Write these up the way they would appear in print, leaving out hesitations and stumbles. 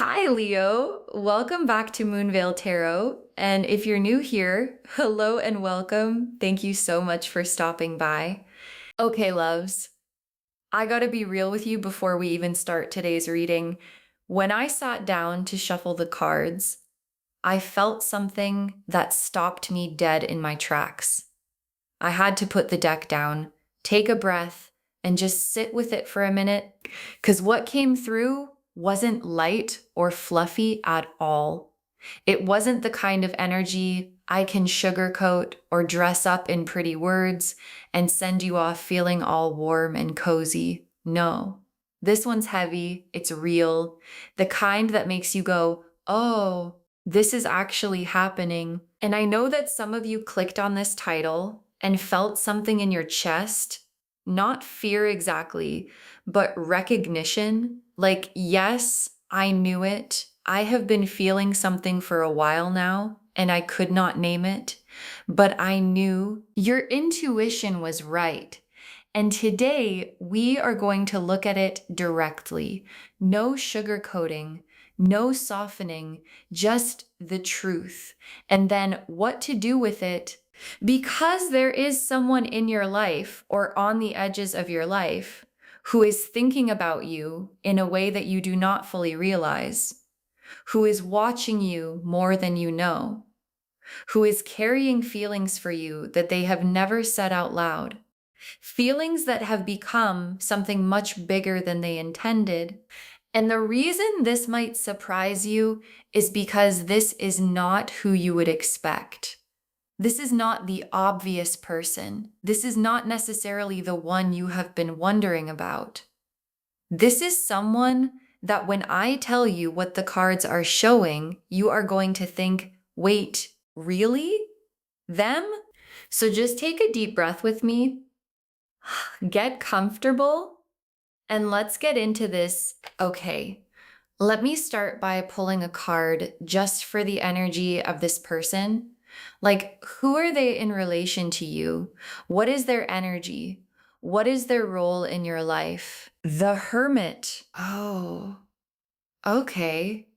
Hi, Leo. Welcome back to Moonveil Tarot. And if you're new here, hello and welcome. Thank you so much for stopping by. Okay, loves, I gotta be real with you before we even start today's reading. When I sat down to shuffle the cards, I felt something that stopped me dead in my tracks. I had to put the deck down, take a breath, and just sit with it for a minute, because what came through wasn't light or fluffy at all. It wasn't the kind of energy I can sugarcoat or dress up in pretty words and send you off feeling all warm and cozy. No. This one's heavy, it's real, the kind that makes you go, oh, this is actually happening. And I know that some of you clicked on this title and felt something in your chest, not fear exactly, but recognition. Like, yes, I knew it. I have been feeling something for a while now, and I could not name it, but I knew your intuition was right. And today we are going to look at it directly. No sugarcoating, no softening, just the truth. And then what to do with it. Because there is someone in your life or on the edges of your life who is thinking about you in a way that you do not fully realize, who is watching you more than you know, who is carrying feelings for you that they have never said out loud. Feelings that have become something much bigger than they intended. And the reason this might surprise you is because this is not who you would expect. This is not the obvious person. This is not necessarily the one you have been wondering about. This is someone that when I tell you what the cards are showing, you are going to think, wait, really? Them? So just take a deep breath with me. Get comfortable and let's get into this. Okay, let me start by pulling a card just for the energy of this person. Like, who are they in relation to you? What is their energy? What is their role in your life? The Hermit. Oh, okay.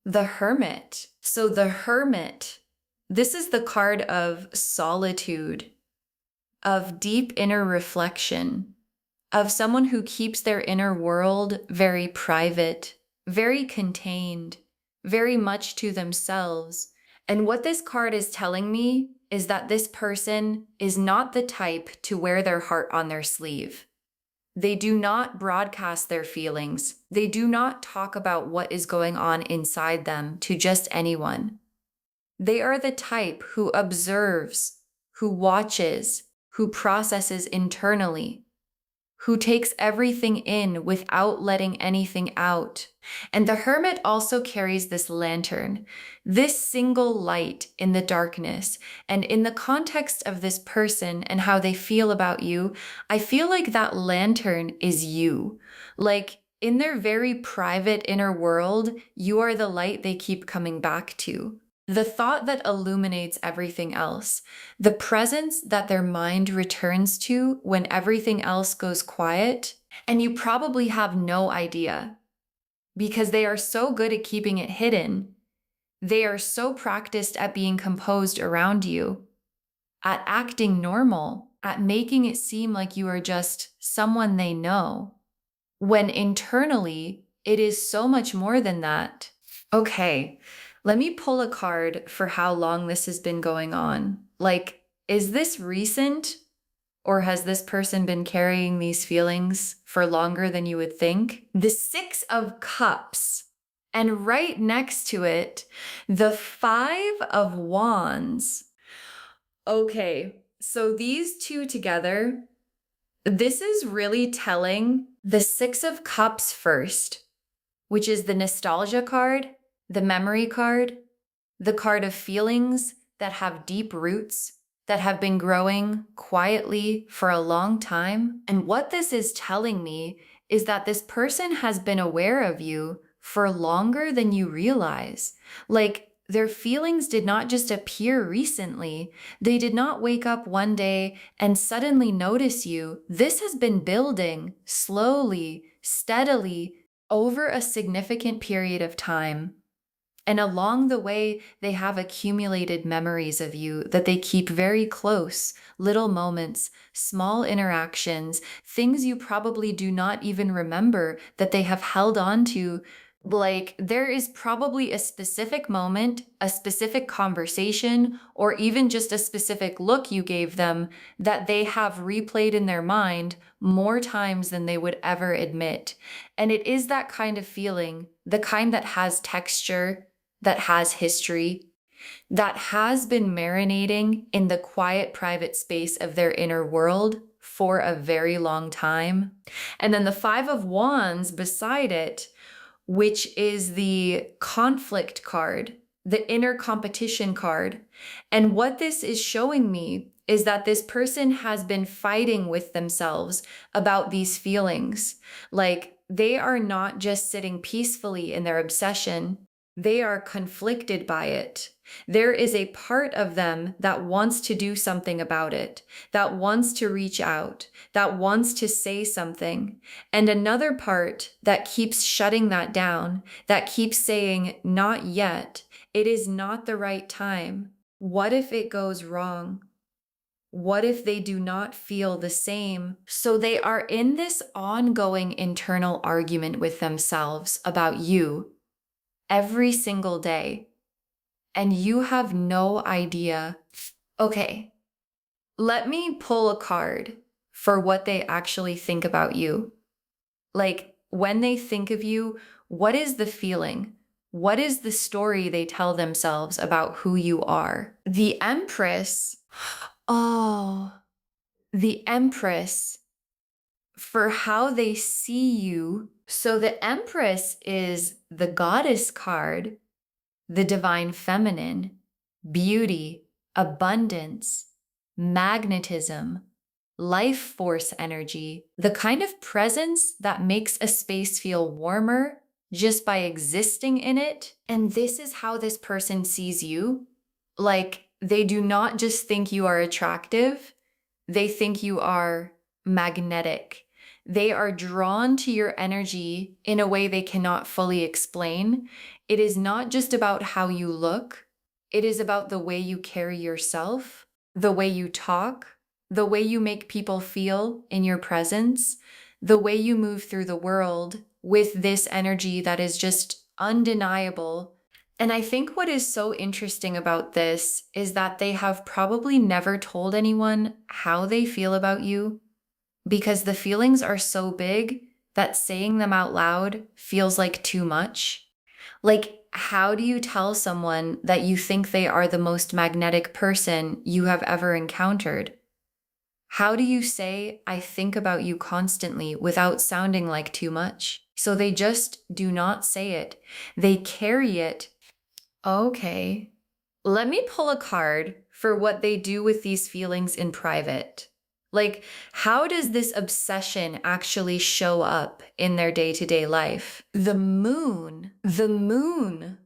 The Hermit. So the Hermit, this is the card of solitude, of deep inner reflection, of someone who keeps their inner world very private, very contained, very much to themselves. And what this card is telling me is that this person is not the type to wear their heart on their sleeve. They do not broadcast their feelings. They do not talk about what is going on inside them to just anyone. They are the type who observes, who watches, who processes internally, who takes everything in without letting anything out. And the Hermit also carries this lantern, this single light in the darkness. And in the context of this person and how they feel about you, I feel like that lantern is you. Like, in their very private inner world, you are the light they keep coming back to. The thought that illuminates everything else, the presence that their mind returns to when everything else goes quiet, and you probably have no idea because they are so good at keeping it hidden. They are so practiced at being composed around you, at acting normal, at making it seem like you are just someone they know, when internally it is so much more than that. Okay. Let me pull a card for how long this has been going on. Like, is this recent or has this person been carrying these feelings for longer than you would think? The Six of Cups. And right next to it, the Five of Wands. Okay, so these two together, this is really telling the Six of Cups first, which is the nostalgia card, the memory card, the card of feelings that have deep roots, that have been growing quietly for a long time. And what this is telling me is that this person has been aware of you for longer than you realize. Like, their feelings did not just appear recently. They did not wake up one day and suddenly notice you. This has been building slowly, steadily, over a significant period of time. And along the way, they have accumulated memories of you that they keep very close, little moments, small interactions, things you probably do not even remember that they have held on to. Like, there is probably a specific moment, a specific conversation, or even just a specific look you gave them that they have replayed in their mind more times than they would ever admit. And it is that kind of feeling, the kind that has texture, that has history, that has been marinating in the quiet, private space of their inner world for a very long time. And then the Five of Wands beside it, which is the conflict card, the inner competition card. And what this is showing me is that this person has been fighting with themselves about these feelings. Like, they are not just sitting peacefully in their obsession, they are conflicted by it. There is a part of them that wants to do something about it, that wants to reach out, that wants to say something, and another part that keeps shutting that down, that keeps saying, not yet, it is not the right time. What if it goes wrong? What if they do not feel the same? So they are in this ongoing internal argument with themselves about you every single day. And you have no idea. Okay, let me pull a card for what they actually think about you. Like, when they think of you, what is the feeling? What is the story they tell themselves about who you are? The Empress. Oh, the Empress, for how they see you. So the Empress is the goddess card, the divine feminine, beauty, abundance, magnetism, life force energy, the kind of presence that makes a space feel warmer just by existing in it. And this is how this person sees you. Like, they do not just think you are attractive, they think you are magnetic. They are drawn to your energy in a way they cannot fully explain. It is not just about how you look, it is about the way you carry yourself, the way you talk, the way you make people feel in your presence, the way you move through the world with this energy that is just undeniable. And I think what is so interesting about this is that they have probably never told anyone how they feel about you, because the feelings are so big that saying them out loud feels like too much. Like, how do you tell someone that you think they are the most magnetic person you have ever encountered? How do you say, I think about you constantly without sounding like too much? So they just do not say it. They carry it. Okay. Let me pull a card for what they do with these feelings in private. Like, how does this obsession actually show up in their day-to-day life? The moon. The moon.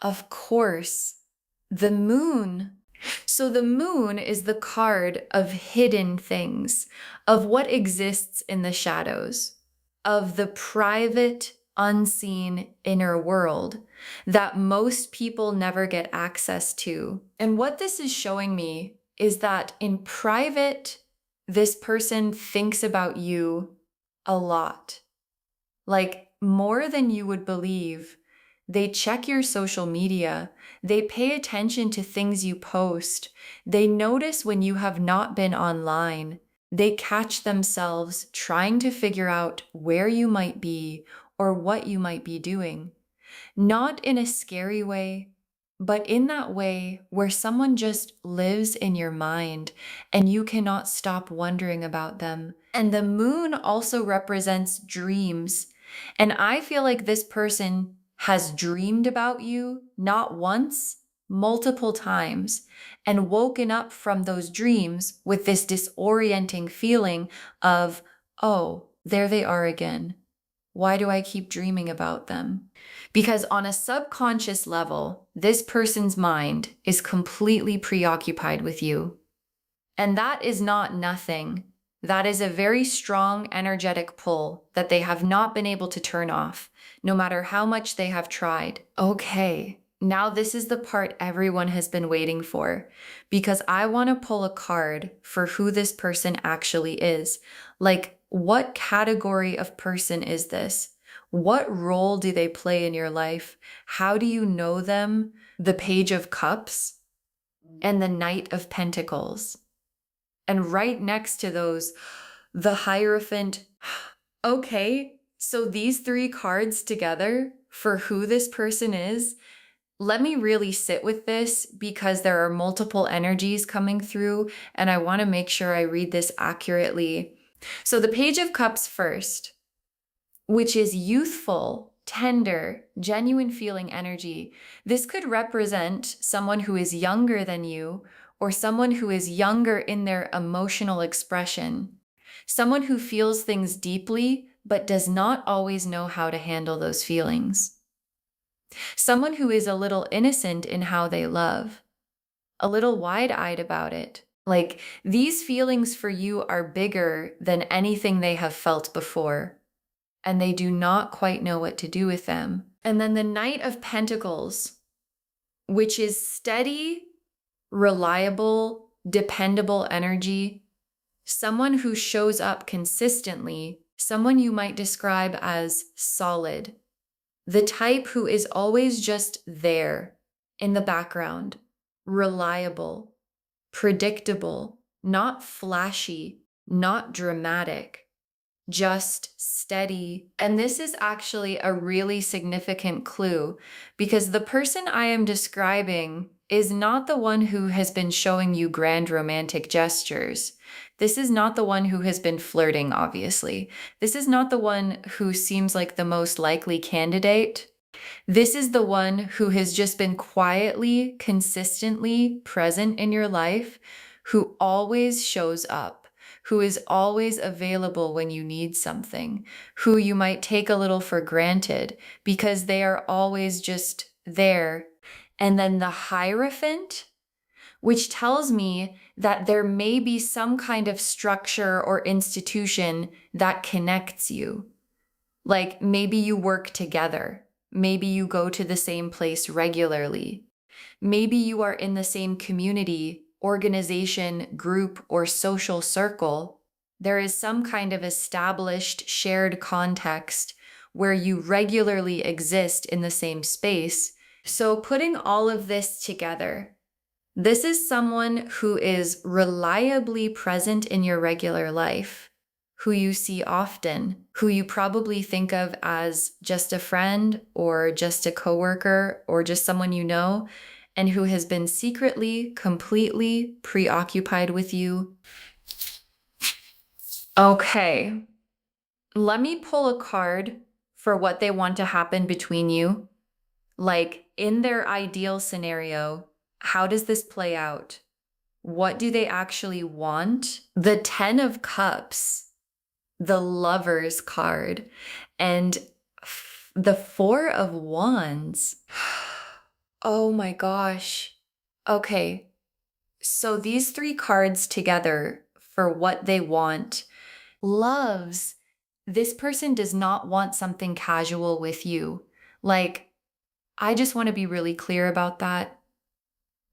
Of course. The moon. So the moon is the card of hidden things, of what exists in the shadows, of the private, unseen inner world that most people never get access to. And what this is showing me is that in private, this person thinks about you a lot, like more than you would believe. They check your social media. They pay attention to things you post. They notice when you have not been online. They catch themselves trying to figure out where you might be or what you might be doing. Not in a scary way, but in that way where someone just lives in your mind and you cannot stop wondering about them. And the moon also represents dreams. And I feel like this person has dreamed about you not once, multiple times, and woken up from those dreams with this disorienting feeling of, oh, there they are again. Why do I keep dreaming about them? Because on a subconscious level, this person's mind is completely preoccupied with you. And that is not nothing. That is a very strong energetic pull that they have not been able to turn off, no matter how much they have tried. Okay, now this is the part everyone has been waiting for, because I want to pull a card for who this person actually is. Like, what category of person is this? What role do they play in your life? How do you know them? The Page of Cups and the Knight of Pentacles. And right next to those, the Hierophant. Okay, so these three cards together for who this person is, let me really sit with this because there are multiple energies coming through, and I want to make sure I read this accurately. So the Page of Cups first, which is youthful, tender, genuine feeling energy. This could represent someone who is younger than you, or someone who is younger in their emotional expression. Someone who feels things deeply, but does not always know how to handle those feelings. Someone who is a little innocent in how they love, a little wide-eyed about it. Like, these feelings for you are bigger than anything they have felt before, and they do not quite know what to do with them. And then the Knight of Pentacles, which is steady, reliable, dependable energy, someone who shows up consistently, someone you might describe as solid, the type who is always just there in the background, reliable, predictable, not flashy, not dramatic, just steady. And this is actually a really significant clue because the person I am describing is not the one who has been showing you grand romantic gestures. This is not the one who has been flirting, obviously. This is not the one who seems like the most likely candidate. This is the one who has just been quietly, consistently present in your life, who always shows up, who is always available when you need something, who you might take a little for granted because they are always just there. And then the Hierophant, which tells me that there may be some kind of structure or institution that connects you. Like maybe you work together. Maybe you go to the same place regularly. Maybe you are in the same community, organization, group, or social circle. There is some kind of established shared context where you regularly exist in the same space. So putting all of this together, this is someone who is reliably present in your regular life, who you see often, who you probably think of as just a friend or just a coworker or just someone you know, and who has been secretly, completely preoccupied with you. Okay, let me pull a card for what they want to happen between you. Like in their ideal scenario, how does this play out? What do they actually want? The 10 of Cups, the Lovers card, and the 4 of Wands. Oh my gosh. Okay, so these three cards together for what they want. Loves, this person does not want something casual with you. Like, I just want to be really clear about that.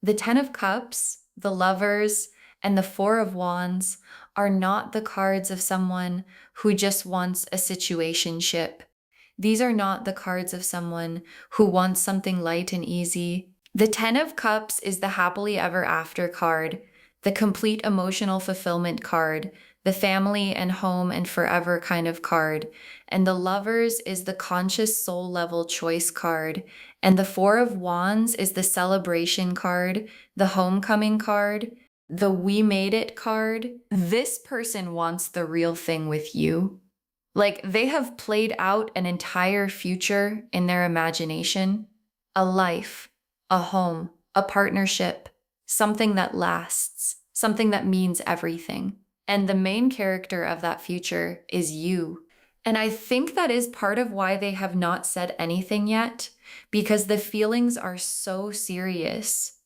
The 10 of Cups, the Lovers, and the 4 of Wands are not the cards of someone who just wants a situationship. These are not the cards of someone who wants something light and easy. The 10 of Cups is the happily ever after card, the complete emotional fulfillment card, the family and home and forever kind of card. And the Lovers is the conscious soul level choice card. And the 4 of Wands is the celebration card, the homecoming card, the we made it card. This person wants the real thing with you. Like they have played out an entire future in their imagination, a life, a home, a partnership, something that lasts, something that means everything. And the main character of that future is you. And I think that is part of why they have not said anything yet, because the feelings are so serious,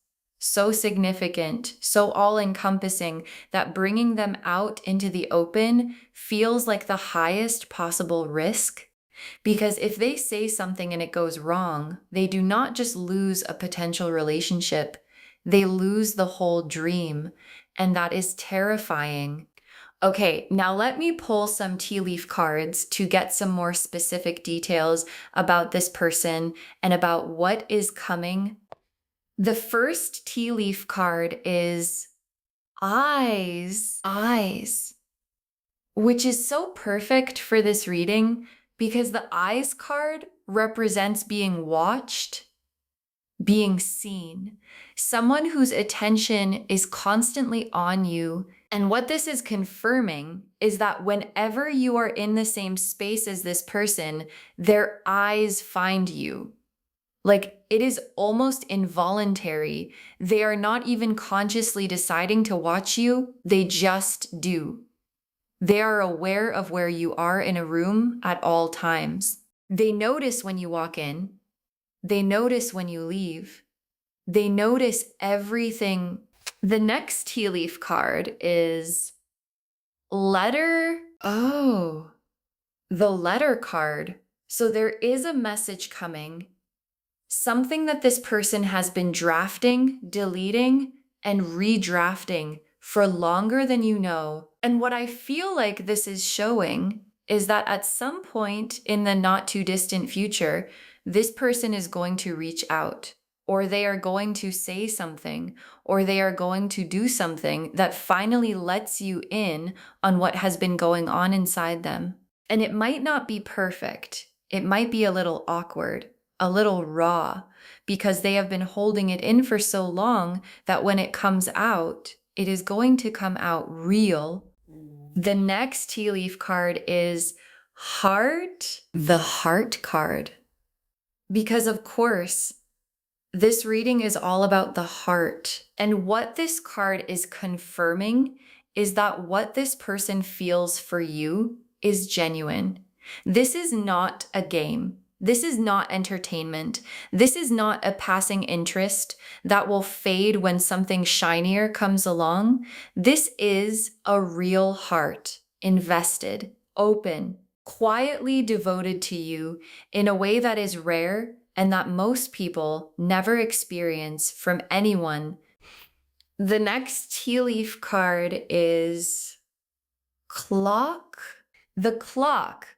so significant, so all-encompassing that bringing them out into the open feels like the highest possible risk. Because if they say something and it goes wrong, they do not just lose a potential relationship, they lose the whole dream. And that is terrifying. Okay, now let me pull some tea leaf cards to get some more specific details about this person and about what is coming. The first tea leaf card is eyes, which is so perfect for this reading because the eyes card represents being watched, being seen, someone whose attention is constantly on you. And what this is confirming is that whenever you are in the same space as this person, their eyes find you. Like, it is almost involuntary. They are not even consciously deciding to watch you, they just do. They are aware of where you are in a room at all times. They notice when you walk in. They notice when you leave. They notice everything. The next tea leaf card is letter. Oh, the letter card. So there is a message coming. Something that this person has been drafting, deleting, and redrafting for longer than you know. And what I feel like this is showing is that at some point in the not too distant future, this person is going to reach out, or they are going to say something, or they are going to do something that finally lets you in on what has been going on inside them. And it might not be perfect. It might be a little awkward, a little raw, because they have been holding it in for so long that when it comes out, it is going to come out real. The next tea leaf card is heart, the heart card. Because of course, this reading is all about the heart. And what this card is confirming is that what this person feels for you is genuine. This is not a game. This is not entertainment. This is not a passing interest that will fade when something shinier comes along. This is a real heart, invested, open, quietly devoted to you in a way that is rare and that most people never experience from anyone. The next tea leaf card is clock. The clock,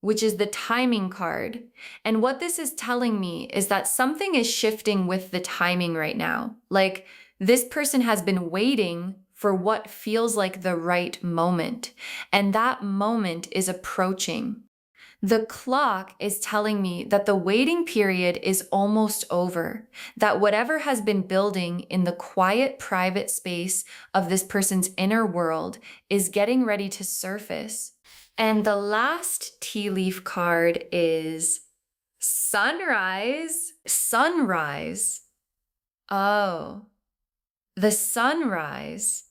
which is the timing card. And what this is telling me is that something is shifting with the timing right now. Like, this person has been waiting for what feels like the right moment, and that moment is approaching. The clock is telling me that the waiting period is almost over, that whatever has been building in the quiet, private space of this person's inner world is getting ready to surface. And the last tea leaf card is sunrise. Sunrise. Oh, the sunrise.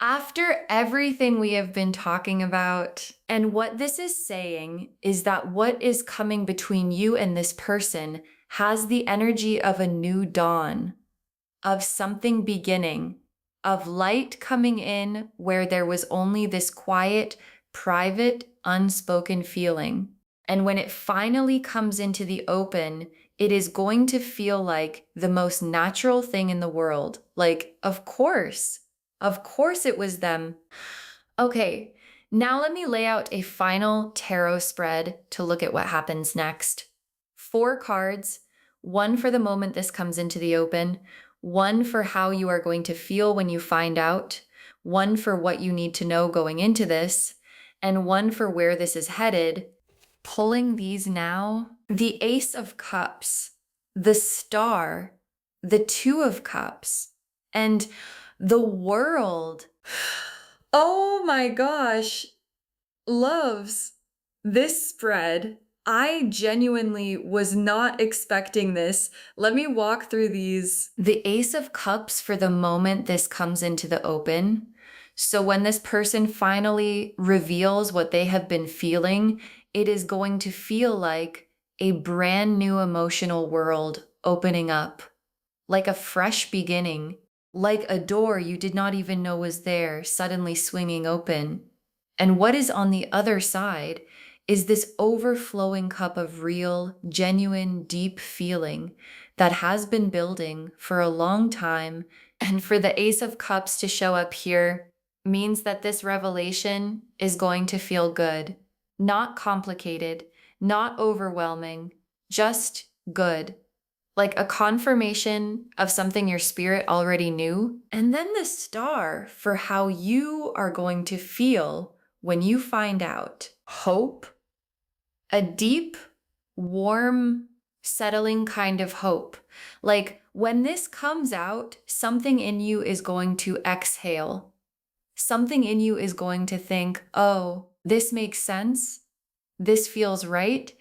After everything we have been talking about, and what this is saying is that what is coming between you and this person has the energy of a new dawn, of something beginning, of light coming in where there was only this quiet, private, unspoken feeling. And when it finally comes into the open, it is going to feel like the most natural thing in the world. Like, of course it was them. Okay, now let me lay out a final tarot spread to look at what happens next. 4 cards, 1 for the moment this comes into the open, 1 for how you are going to feel when you find out, 1 for what you need to know going into this, and 1 for where this is headed. Pulling these now, the Ace of Cups, the Star, the 2 of Cups, and the World. Oh my gosh, loves, this spread. I genuinely was not expecting this. Let me walk through these. The Ace of Cups for the moment this comes into the open. So when this person finally reveals what they have been feeling, it is going to feel like a brand new emotional world opening up. like a fresh beginning, like a door you did not even know was there, suddenly swinging open. And what is on the other side is this overflowing cup of real, genuine, deep feeling that has been building for a long time. And for the Ace of Cups to show up here means that this revelation is going to feel good, not complicated, not overwhelming, just good, like a confirmation of something your spirit already knew. And then the star for how you are going to feel when you find out. Hope, a deep, warm, settling kind of hope. Like when this comes out, something in you is going to exhale. Something in you is going to think, oh, this makes sense. This feels right.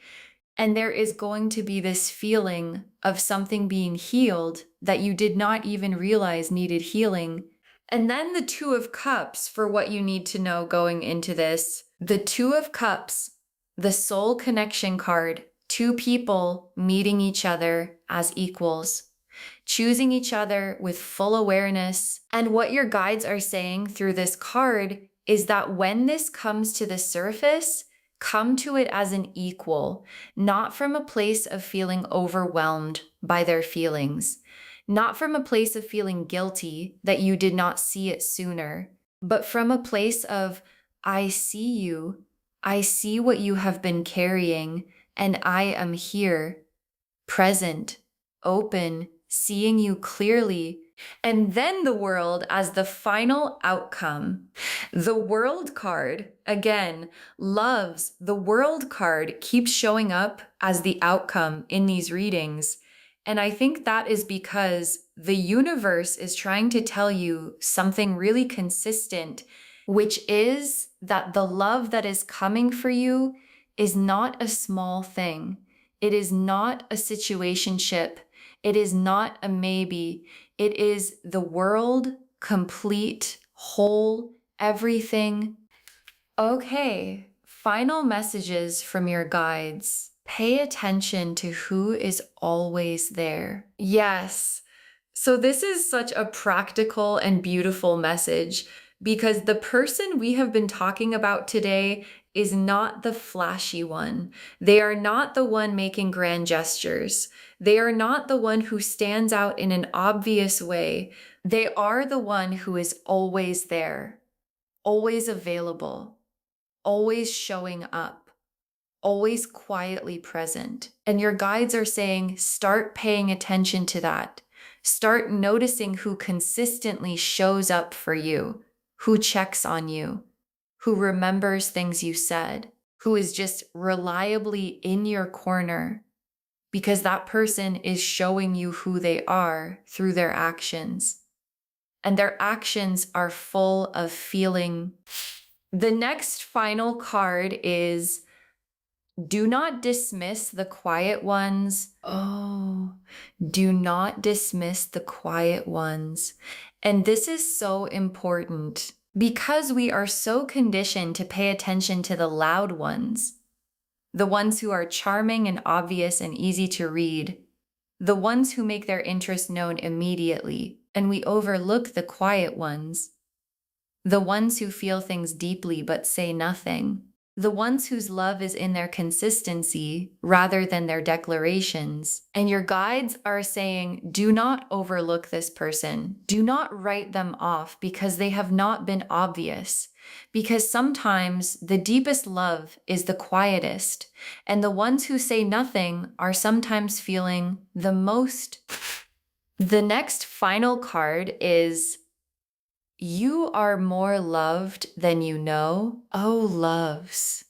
And there is going to be this feeling of something being healed that you did not even realize needed healing. And then the Two of Cups for what you need to know going into this. The Two of Cups, the soul connection card, two people meeting each other as equals, choosing each other with full awareness. And what your guides are saying through this card is that when this comes to the surface, come to it as an equal, not from a place of feeling overwhelmed by their feelings, not from a place of feeling guilty that you did not see it sooner, but from a place of, I see you, I see what you have been carrying, and I am here, present, open, seeing you clearly. And then the world as the final outcome. The world card, again, loves the world card keeps showing up as the outcome in these readings. And I think that is because the universe is trying to tell you something really consistent, which is that the love that is coming for you is not a small thing. It is not a situationship. It is not a maybe. It is the world, complete, whole, everything. Okay, final messages from your guides. Pay attention to who is always there. Yes. So this is such a practical and beautiful message because the person we have been talking about today is not the flashy one. They are not the one making grand gestures. They are not the one who stands out in an obvious way. They are the one who is always there, always available, always showing up, always quietly present. And your guides are saying, start paying attention to that. Start noticing who consistently shows up for you, who checks on you, who remembers things you said, who is just reliably in your corner, because that person is showing you who they are through their actions. And their actions are full of feeling. The next final card is do not dismiss the quiet ones. Oh, do not dismiss the quiet ones. And this is so important because we are so conditioned to pay attention to the loud ones, the ones who are charming and obvious and easy to read, the ones who make their interest known immediately, and we overlook the quiet ones, the ones who feel things deeply but say nothing, the ones whose love is in their consistency rather than their declarations. And your guides are saying, do not overlook this person. Do not write them off because they have not been obvious. Because sometimes the deepest love is the quietest, and the ones who say nothing are sometimes feeling the most. The next final card is you are more loved than you know. Oh, loves.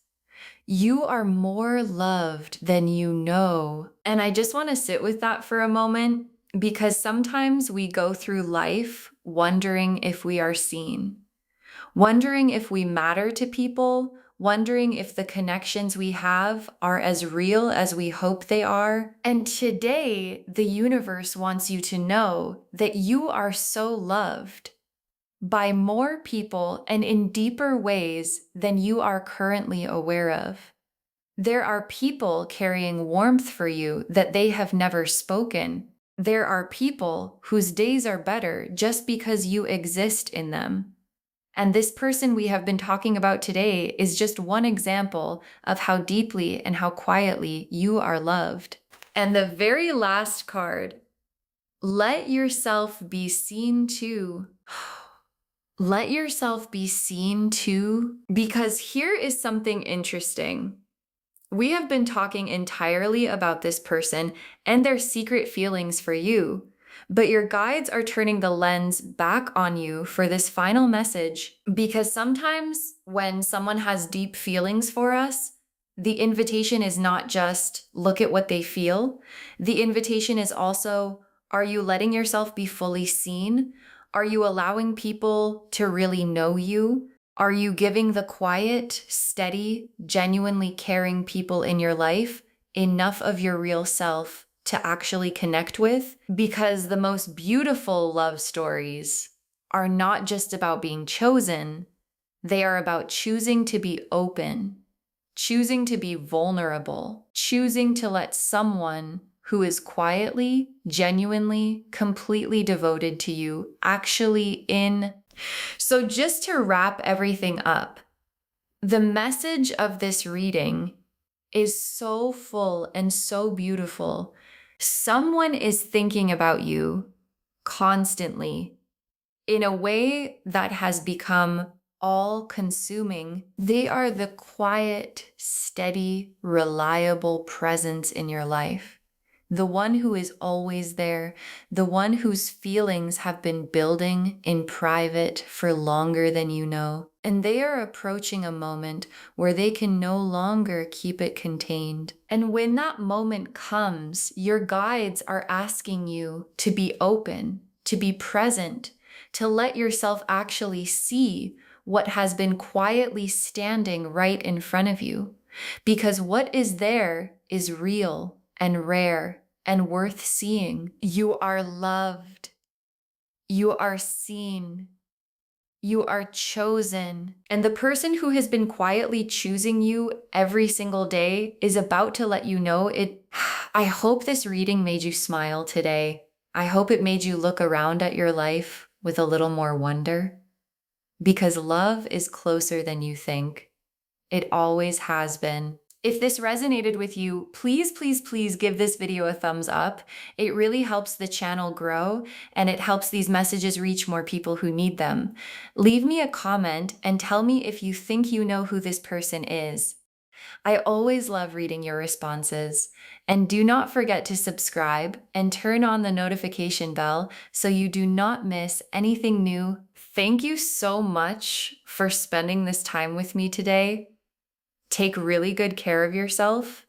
You are more loved than you know. And I just want to sit with that for a moment because sometimes we go through life wondering if we are seen, wondering if we matter to people, wondering if the connections we have are as real as we hope they are. And today, the universe wants you to know that you are so loved by more people and in deeper ways than you are currently aware of. There are people carrying warmth for you that they have never spoken. There are people whose days are better just because you exist in them. And this person we have been talking about today is just one example of how deeply and how quietly you are loved. And the very last card, let yourself be seen too. Let yourself be seen too, because here is something interesting. We have been talking entirely about this person and their secret feelings for you, but your guides are turning the lens back on you for this final message, because sometimes when someone has deep feelings for us, the invitation is not just look at what they feel. The invitation is also, are you letting yourself be fully seen? Are you allowing people to really know you? Are you giving the quiet, steady, genuinely caring people in your life enough of your real self to actually connect with? Because the most beautiful love stories are not just about being chosen, they are about choosing to be open, choosing to be vulnerable, choosing to let someone who is quietly, genuinely, completely devoted to you actually in. So just to wrap everything up, the message of this reading is so full and so beautiful. Someone is thinking about you constantly in a way that has become all consuming. They are the quiet, steady, reliable presence in your life. The one who is always there, the one whose feelings have been building in private for longer than you know. And they are approaching a moment where they can no longer keep it contained. And when that moment comes, your guides are asking you to be open, to be present, to let yourself actually see what has been quietly standing right in front of you. Because what is there is real and rare and worth seeing. You are loved. You are seen. You are chosen. And the person who has been quietly choosing you every single day is about to let you know it. I hope this reading made you smile today. I hope it made you look around at your life with a little more wonder. Because love is closer than you think. It always has been. If this resonated with you, please, please, please give this video a thumbs up. It really helps the channel grow and it helps these messages reach more people who need them. Leave me a comment and tell me if you think you know who this person is. I always love reading your responses. And do not forget to subscribe and turn on the notification bell so you do not miss anything new. Thank you so much for spending this time with me today. Take really good care of yourself.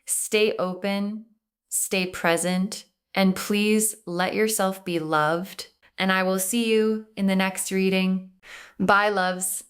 Stay open, stay present, and please let yourself be loved. And I will see you in the next reading. Bye, loves.